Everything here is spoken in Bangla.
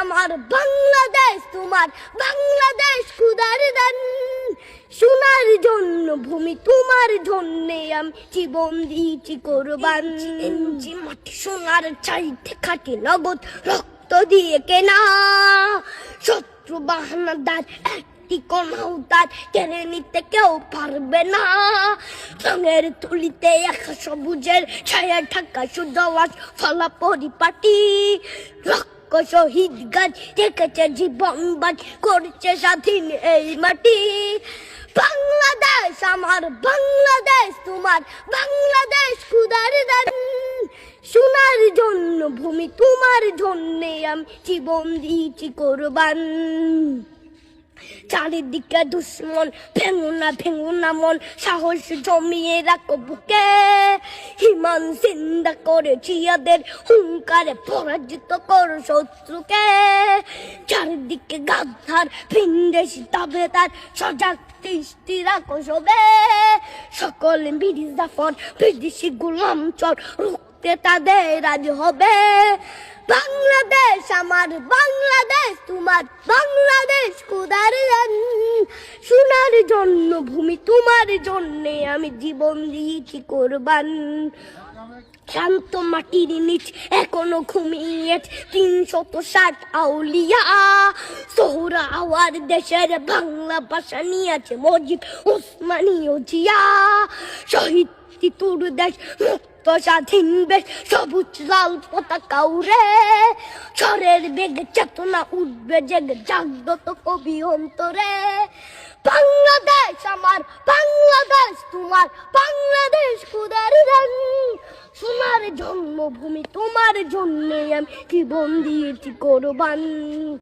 আমার বাংলাদেশ, তোমার বাংলাদেশ খুদার দান। সোনার জন্য ভূমি, তোমার জন্যে আমি জীবন দিয়েছি কোরবান। ইঞ্চি মাটি সোনার চাইতে খাটি নগদ রক্ত দিয়ে কেনা। শত্রু বাহানাদার একটি কোনাও তার কেড়ে নিতে কেউ পারবে না। রঙের তুলিতে একা সবুজের ছায়া ঢাকা সুজলাস ফলা পরিপাটি। শহীদ গাছ রেখেছে জীবন বাজ, করছে স্বাধীন এই মাটি। বাংলাদেশ আমার বাংলাদেশ, তোমার বাংলাদেশ খুদার দান। সোনার জন্য ভূমি, তোমার জন্যে আমি জীবন দিয়েছি কোরবান। চারিদিকে দুশ্মন, ভেঙো না মন, সাহস জমিয়ে রাখো বুকে। হিমান জিন্দা করেছি এদের হুঙ্কারে, পরাজিত করো শত্রুকে। চারিদিকে গাদ্দার ভিনদেশি তাবেদার, সজাগ দৃষ্টি রাখো সবে। সকল মির্জাফর বিদেশি গোলাম চর, রুখতে তাদের আজ হবে। বাংলাদেশ আমার বাংলাদেশ, তোমার বাংলাদেশ খুদার দান। সোনার জন্য ভূমি, তোমার জন্যে আমি জীবন দিয়েছি কোরবান। শান্ত মাটির নিচ এখনো ঘুমিয়ে ৩৬০ আউলিয়া। সোহরা আওয়ার দেশের বাংলা ভাষা নিয়েছে মসজিদ ওসমানীয় জিয়া। শহীদ তোর দেশ মুক্ত স্বাধীন বেশ, সবুজ লাল পতাকা উড়ে। ঝড়ের বেগে চেতনা উঠবে জেগে, জাগ্রত কবি অন্তরে। বাংলাদেশ আমার বাংলাদেশ, তোমার বাংলাদেশ খুদার দান। সোনার জন্মভূমি, তোমার জন্যে আমি জীবন দিয়েছি কোরবান।